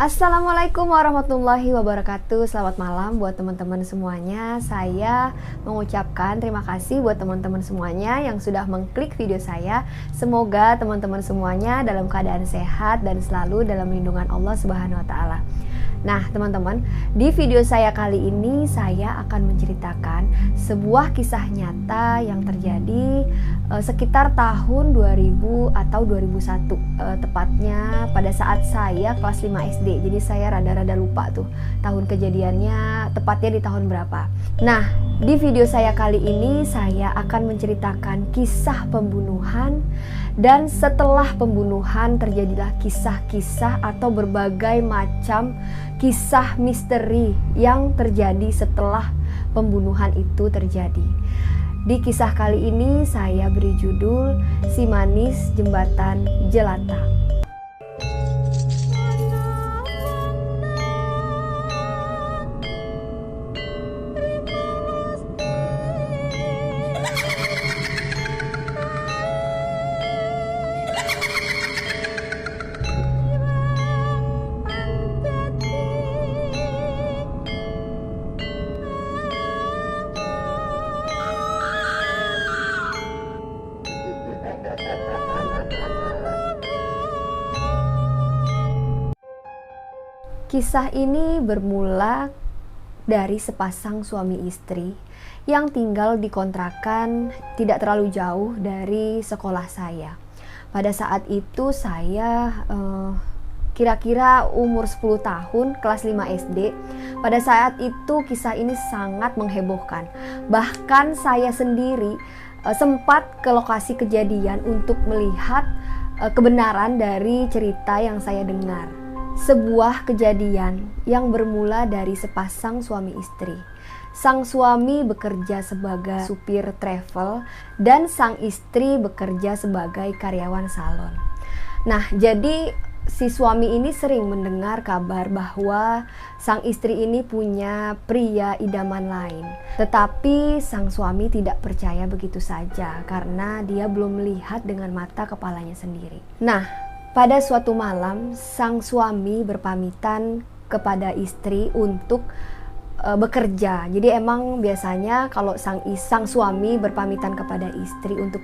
Assalamualaikum warahmatullahi wabarakatuh. Selamat malam buat teman-teman semuanya. Saya mengucapkan terima kasih buat teman-teman semuanya yang sudah mengklik video saya. Semoga teman-teman semuanya dalam keadaan sehat dan selalu dalam lindungan Allah Subhanahu wa taala. Nah, teman-teman, di video saya kali ini saya akan menceritakan sebuah kisah nyata yang terjadi sekitar tahun 2000 atau 2001, tepatnya pada saat saya kelas 5 SD. Jadi saya rada-rada lupa tuh tahun kejadiannya tepatnya di tahun berapa. Nah, di video saya kali ini saya akan menceritakan kisah pembunuhan, dan setelah pembunuhan terjadilah kisah-kisah atau berbagai macam kisah misteri yang terjadi setelah pembunuhan itu terjadi. Di kisah kali ini saya beri judul Si Manis Jembatan Jelantah. Kisah ini bermula dari sepasang suami istri yang tinggal di kontrakan tidak terlalu jauh dari sekolah saya. Pada saat itu saya kira-kira umur 10 tahun, kelas 5 SD. Pada saat itu kisah ini sangat menghebohkan. Bahkan saya sendiri sempat ke lokasi kejadian untuk melihat kebenaran dari cerita yang saya dengar. Sebuah kejadian yang bermula dari sepasang suami istri. Sang suami bekerja sebagai supir travel dan sang istri bekerja sebagai karyawan salon. Nah, jadi si suami ini sering mendengar kabar bahwa sang istri ini punya pria idaman lain. Tetapi sang suami tidak percaya begitu saja karena dia belum melihat dengan mata kepalanya sendiri. Nah, pada suatu malam, sang suami berpamitan kepada istri untuk bekerja. Jadi emang biasanya kalau sang suami berpamitan kepada istri untuk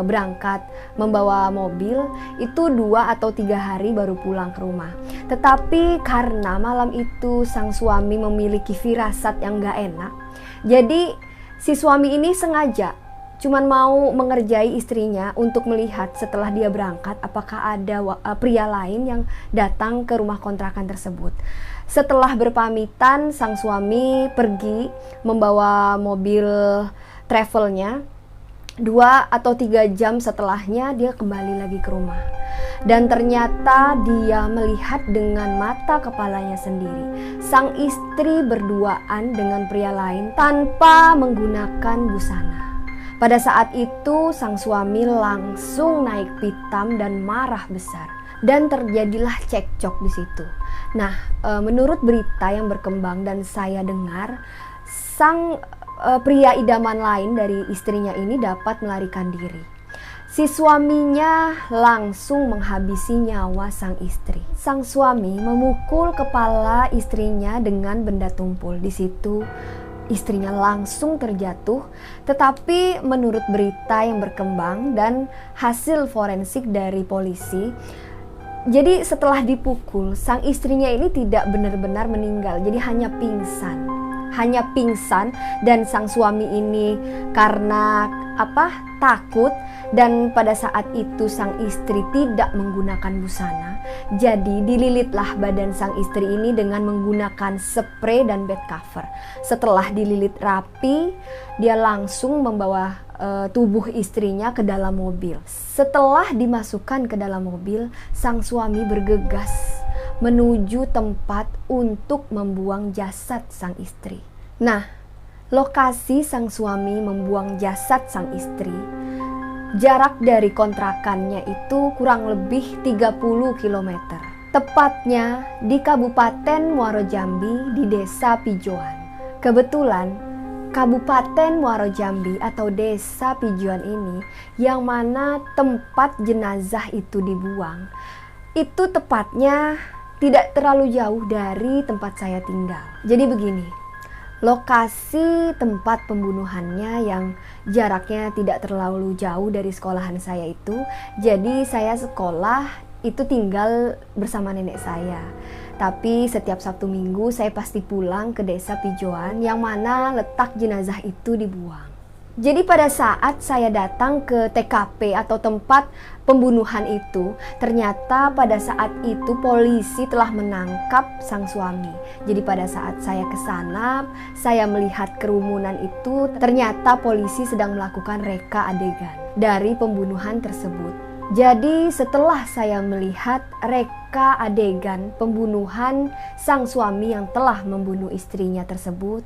berangkat membawa mobil, itu 2 atau 3 hari baru pulang ke rumah. Tetapi karena malam itu sang suami memiliki firasat yang gak enak, jadi si suami ini sengaja cuman mau mengerjai istrinya untuk melihat setelah dia berangkat apakah ada pria lain yang datang ke rumah kontrakan tersebut. Setelah berpamitan, sang suami pergi membawa mobil travelnya. 2 atau 3 jam setelahnya dia kembali lagi ke rumah. Dan ternyata dia melihat dengan mata kepalanya sendiri sang istri berduaan dengan pria lain tanpa menggunakan busana. Pada saat itu sang suami langsung naik pitam dan marah besar, dan terjadilah cekcok di situ. Nah, menurut berita yang berkembang dan saya dengar, sang pria idaman lain dari istrinya ini dapat melarikan diri. Si suaminya langsung menghabisi nyawa sang istri. Sang suami memukul kepala istrinya dengan benda tumpul. Di situ istrinya langsung terjatuh, tetapi menurut berita yang berkembang dan hasil forensik dari polisi, jadi setelah dipukul, sang istrinya ini tidak benar-benar meninggal, jadi hanya pingsan dan sang suami ini karena takut, dan pada saat itu sang istri tidak menggunakan busana. Jadi dililitlah badan sang istri ini dengan menggunakan spray dan bed cover. Setelah dililit rapi, dia langsung membawa tubuh istrinya ke dalam mobil. Setelah dimasukkan ke dalam mobil, sang suami bergegas menuju tempat untuk membuang jasad sang istri. Nah, lokasi sang suami membuang jasad sang istri, jarak dari kontrakannya itu kurang lebih 30 km. Tepatnya di Kabupaten Muaro Jambi di Desa Pijoan. Kebetulan Kabupaten Muaro Jambi atau Desa Pijoan ini yang mana tempat jenazah itu dibuang, itu tepatnya tidak terlalu jauh dari tempat saya tinggal. Jadi begini, lokasi tempat pembunuhannya yang jaraknya tidak terlalu jauh dari sekolahan saya itu. Jadi saya sekolah itu tinggal bersama nenek saya. Tapi setiap Sabtu Minggu saya pasti pulang ke desa Pijoan yang mana letak jenazah itu dibuang. Jadi pada saat saya datang ke TKP atau tempat pembunuhan itu, ternyata pada saat itu polisi telah menangkap sang suami. Jadi pada saat saya ke sana, saya melihat kerumunan itu, ternyata polisi sedang melakukan reka adegan dari pembunuhan tersebut. Jadi setelah saya melihat reka adegan pembunuhan sang suami yang telah membunuh istrinya tersebut,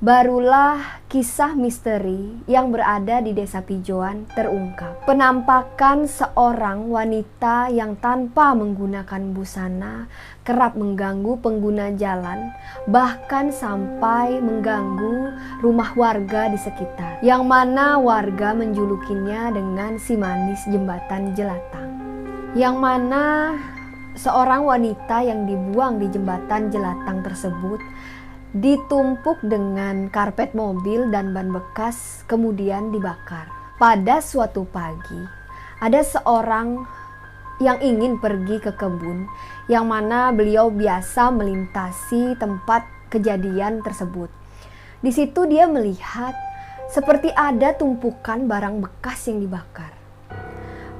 barulah kisah misteri yang berada di desa Pijoan terungkap. Penampakan seorang wanita yang tanpa menggunakan busana kerap mengganggu pengguna jalan, bahkan sampai mengganggu rumah warga di sekitar, yang mana warga menjulukinya dengan si manis jembatan Jelatang. Yang mana seorang wanita yang dibuang di jembatan Jelatang tersebut ditumpuk dengan karpet mobil dan ban bekas, kemudian dibakar. Pada suatu pagi, ada seorang yang ingin pergi ke kebun, yang mana beliau biasa melintasi tempat kejadian tersebut. Di situ dia melihat seperti ada tumpukan barang bekas yang dibakar.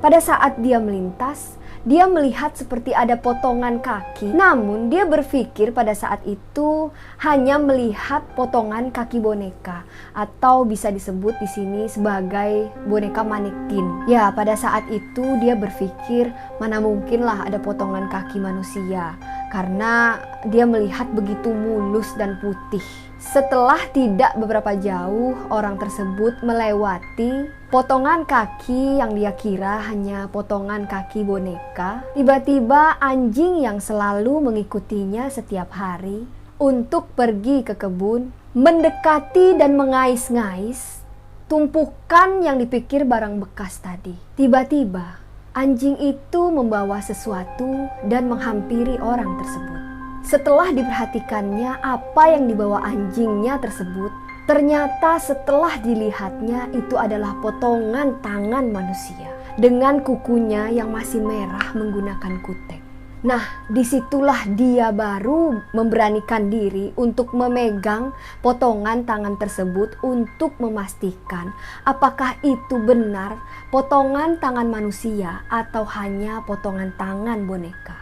Pada saat dia melintas, dia melihat seperti ada potongan kaki, namun dia berpikir pada saat itu hanya melihat potongan kaki boneka, atau bisa disebut di sini sebagai boneka manekin. Ya, pada saat itu dia berpikir mana mungkinlah ada potongan kaki manusia, karena dia melihat begitu mulus dan putih. Setelah tidak beberapa jauh, orang tersebut melewati potongan kaki yang dia kira hanya potongan kaki boneka. Tiba-tiba anjing yang selalu mengikutinya setiap hari untuk pergi ke kebun mendekati dan mengais-ngais tumpukan yang dipikir barang bekas tadi. Tiba-tiba anjing itu membawa sesuatu dan menghampiri orang tersebut. Setelah diperhatikannya apa yang dibawa anjingnya tersebut, ternyata setelah dilihatnya itu adalah potongan tangan manusia dengan kukunya yang masih merah menggunakan kutek. Nah, disitulah dia baru memberanikan diri untuk memegang potongan tangan tersebut untuk memastikan apakah itu benar potongan tangan manusia atau hanya potongan tangan boneka.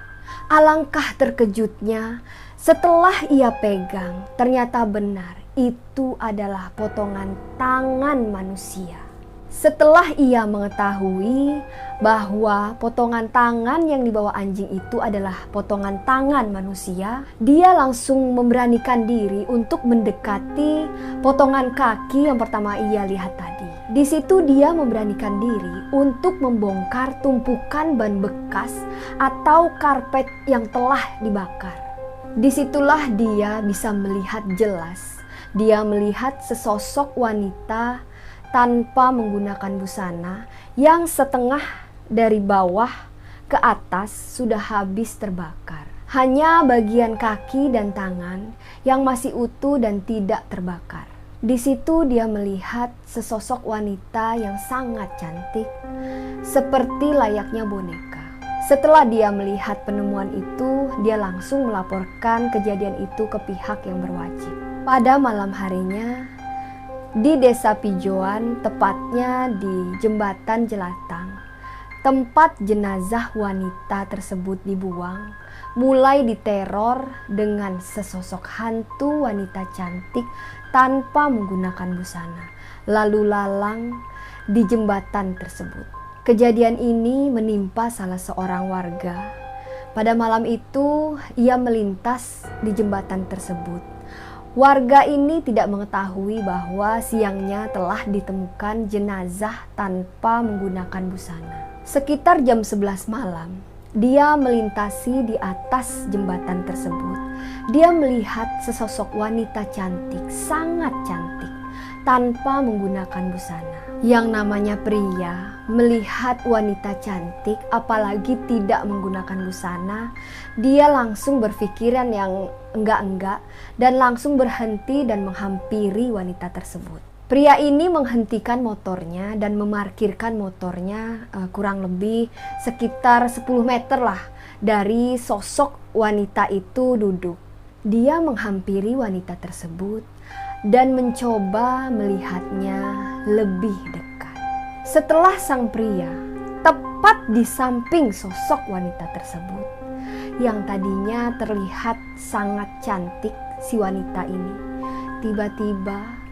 Alangkah terkejutnya setelah ia pegang, ternyata benar itu adalah potongan tangan manusia. Setelah ia mengetahui bahwa potongan tangan yang dibawa anjing itu adalah potongan tangan manusia, dia langsung memberanikan diri untuk mendekati potongan kaki yang pertama ia lihat tadi. Di situ dia memberanikan diri untuk membongkar tumpukan ban bekas atau karpet yang telah dibakar. Disitulah dia bisa melihat jelas. Dia melihat sesosok wanita tanpa menggunakan busana yang setengah dari bawah ke atas sudah habis terbakar. Hanya bagian kaki dan tangan yang masih utuh dan tidak terbakar. Di situ dia melihat sesosok wanita yang sangat cantik, seperti layaknya boneka. Setelah dia melihat penemuan itu, dia langsung melaporkan kejadian itu ke pihak yang berwajib. Pada malam harinya, di desa Pijoan, tepatnya di jembatan Jelatang, tempat jenazah wanita tersebut dibuang, mulai diteror dengan sesosok hantu wanita cantik tanpa menggunakan busana, lalu lalang di jembatan tersebut. Kejadian ini menimpa salah seorang warga. Pada malam itu, ia melintas di jembatan tersebut. Warga ini tidak mengetahui bahwa siangnya telah ditemukan jenazah tanpa menggunakan busana. Sekitar jam 11 malam, dia melintasi di atas jembatan tersebut. Dia melihat sesosok wanita cantik, sangat cantik, tanpa menggunakan busana. Yang namanya pria melihat wanita cantik, apalagi tidak menggunakan busana, dia langsung berpikiran yang enggak-enggak dan langsung berhenti dan menghampiri wanita tersebut. Pria ini menghentikan motornya dan memarkirkan motornya kurang lebih sekitar 10 meter lah dari sosok wanita itu duduk. Dia menghampiri wanita tersebut dan mencoba melihatnya lebih dekat. Setelah sang pria tepat di samping sosok wanita tersebut, yang tadinya terlihat sangat cantik si wanita ini, tiba-tiba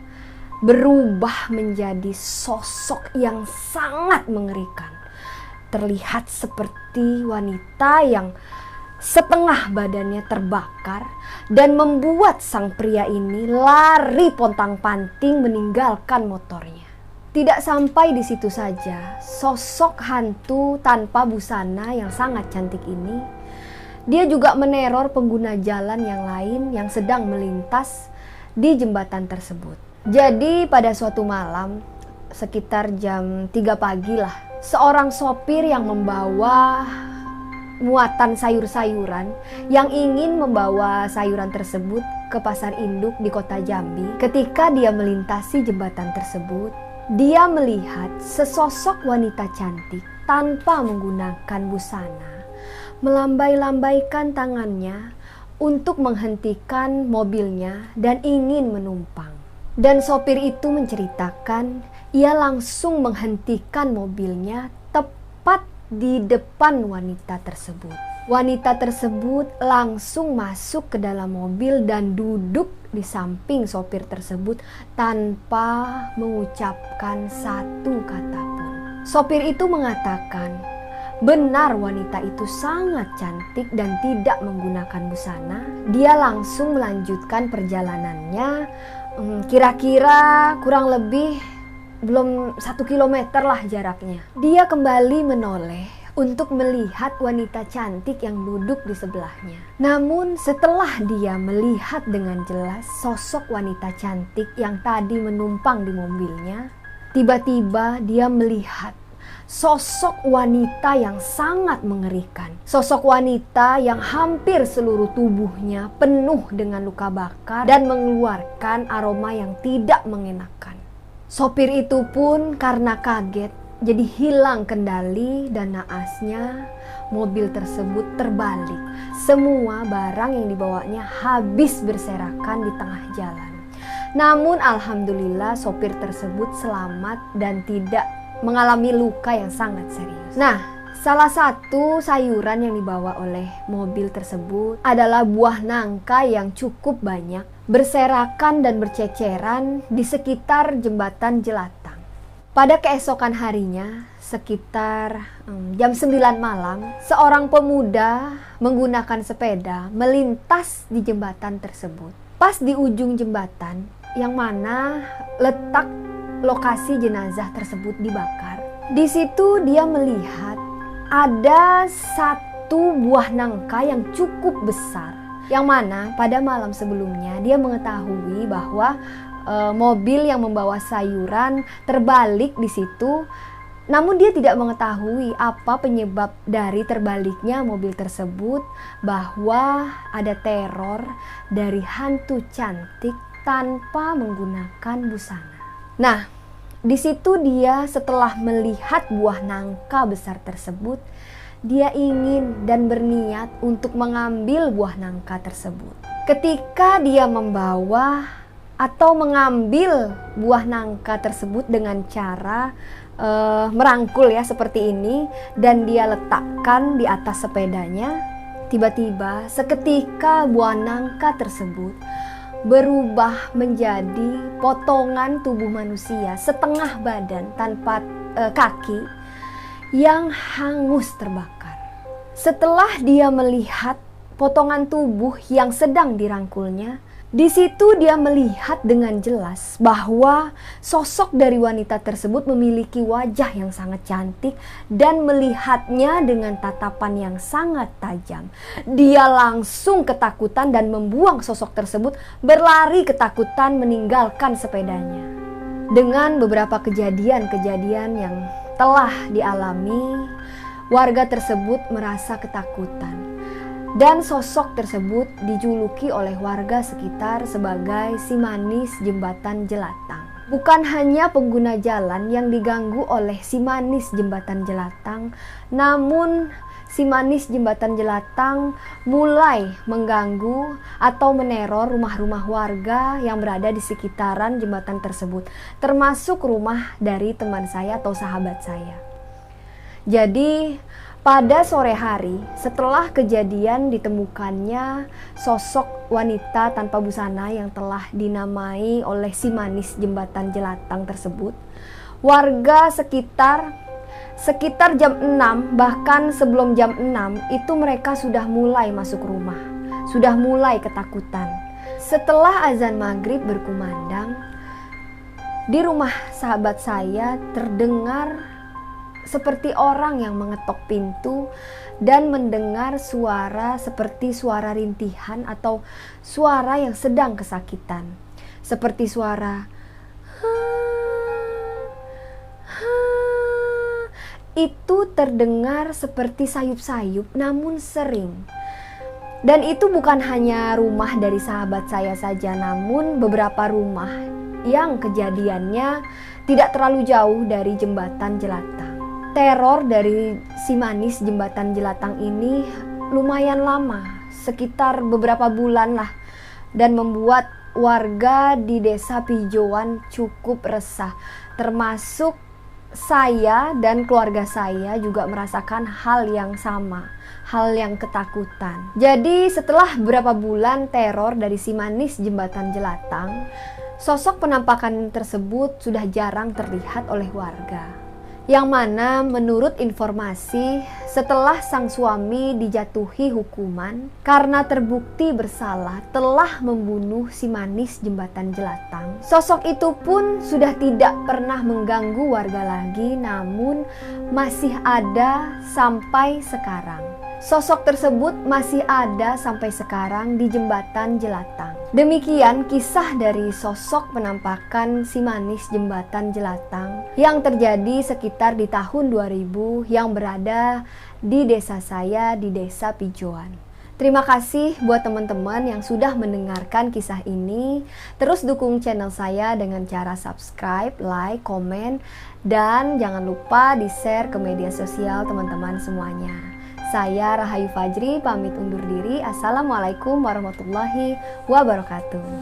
berubah menjadi sosok yang sangat mengerikan. Terlihat seperti wanita yang setengah badannya terbakar dan membuat sang pria ini lari pontang-panting meninggalkan motornya. Tidak sampai di situ saja, sosok hantu tanpa busana yang sangat cantik ini, dia juga meneror pengguna jalan yang lain yang sedang melintas di jembatan tersebut. Jadi pada suatu malam, sekitar jam 3 pagi lah, seorang sopir yang membawa muatan sayur-sayuran yang ingin membawa sayuran tersebut ke pasar induk di kota Jambi. Ketika dia melintasi jembatan tersebut, dia melihat sesosok wanita cantik tanpa menggunakan busana melambai-lambaikan tangannya untuk menghentikan mobilnya dan ingin menumpang. Dan sopir itu menceritakan ia langsung menghentikan mobilnya tepat di depan wanita tersebut. Wanita tersebut langsung masuk ke dalam mobil dan duduk di samping sopir tersebut tanpa mengucapkan satu kata pun. Sopir itu mengatakan, benar wanita itu sangat cantik dan tidak menggunakan busana. Dia langsung melanjutkan perjalanannya, kira-kira kurang lebih belum 1 kilometer lah jaraknya. Dia kembali menoleh untuk melihat wanita cantik yang duduk di sebelahnya. Namun setelah dia melihat dengan jelas sosok wanita cantik yang tadi menumpang di mobilnya, tiba-tiba dia melihat sosok wanita yang sangat mengerikan. Sosok wanita yang hampir seluruh tubuhnya penuh dengan luka bakar dan mengeluarkan aroma yang tidak mengenakan. Sopir itu pun karena kaget jadi hilang kendali dan naasnya mobil tersebut terbalik. Semua barang yang dibawanya habis berserakan di tengah jalan. Namun alhamdulillah sopir tersebut selamat dan tidak mengalami luka yang sangat serius. Nah, salah satu sayuran yang dibawa oleh mobil tersebut adalah buah nangka yang cukup banyak berserakan dan berceceran di sekitar jembatan Jelatang. Pada keesokan harinya, sekitar jam 9 malam, seorang pemuda menggunakan sepeda melintas di jembatan tersebut. Pas di ujung jembatan, yang mana letak lokasi jenazah tersebut dibakar, di situ dia melihat ada satu buah nangka yang cukup besar, yang mana pada malam sebelumnya dia mengetahui bahwa mobil yang membawa sayuran terbalik di situ. Namun dia tidak mengetahui apa penyebab dari terbaliknya mobil tersebut, bahwa ada teror dari hantu cantik tanpa menggunakan busana. Nah, di situ dia setelah melihat buah nangka besar tersebut, dia ingin dan berniat untuk mengambil buah nangka tersebut. Ketika dia membawa atau mengambil buah nangka tersebut dengan cara merangkul ya seperti ini, dan dia letakkan di atas sepedanya, tiba-tiba seketika buah nangka tersebut berubah menjadi potongan tubuh manusia setengah badan tanpa kaki yang hangus terbakar. Setelah dia melihat potongan tubuh yang sedang dirangkulnya, di situ dia melihat dengan jelas bahwa sosok dari wanita tersebut memiliki wajah yang sangat cantik dan melihatnya dengan tatapan yang sangat tajam. Dia langsung ketakutan dan membuang sosok tersebut, berlari ketakutan meninggalkan sepedanya. Dengan beberapa kejadian-kejadian yang telah dialami, warga tersebut merasa ketakutan. Dan sosok tersebut dijuluki oleh warga sekitar sebagai si manis jembatan jelatang. Bukan hanya pengguna jalan yang diganggu oleh si manis jembatan jelatang, namun si manis jembatan jelatang mulai mengganggu atau meneror rumah-rumah warga yang berada di sekitaran jembatan tersebut, termasuk rumah dari teman saya atau sahabat saya. Jadi pada sore hari setelah kejadian ditemukannya sosok wanita tanpa busana yang telah dinamai oleh si manis jembatan jelatang tersebut, warga sekitar jam 6, bahkan sebelum jam 6 itu mereka sudah mulai masuk rumah, sudah mulai ketakutan. Setelah azan maghrib berkumandang, di rumah sahabat saya terdengar seperti orang yang mengetok pintu dan mendengar suara seperti suara rintihan atau suara yang sedang kesakitan. Seperti suara itu terdengar seperti sayup-sayup namun sering. Dan itu bukan hanya rumah dari sahabat saya saja, namun beberapa rumah yang kejadiannya tidak terlalu jauh dari jembatan jelatang. Teror dari si manis jembatan jelatang ini lumayan lama, sekitar beberapa bulan lah, dan membuat warga di desa Pijauan cukup resah, termasuk saya dan keluarga saya juga merasakan hal yang sama, hal yang ketakutan. Jadi setelah beberapa bulan teror dari si manis jembatan jelatang, sosok penampakan tersebut sudah jarang terlihat oleh warga. Yang mana menurut informasi setelah sang suami dijatuhi hukuman karena terbukti bersalah telah membunuh si manis jembatan jelatang, sosok itu pun sudah tidak pernah mengganggu warga lagi, namun masih ada sampai sekarang. Sosok tersebut masih ada sampai sekarang di jembatan jelatang. Demikian kisah dari sosok penampakan si manis jembatan jelatang yang terjadi sekitar di tahun 2000 yang berada di desa saya, di desa Pijauan. Terima kasih buat teman-teman yang sudah mendengarkan kisah ini. Terus dukung channel saya dengan cara subscribe, like, komen, dan jangan lupa di-share ke media sosial teman-teman semuanya. Saya Rahayu Fajri pamit undur diri. Assalamualaikum warahmatullahi wabarakatuh.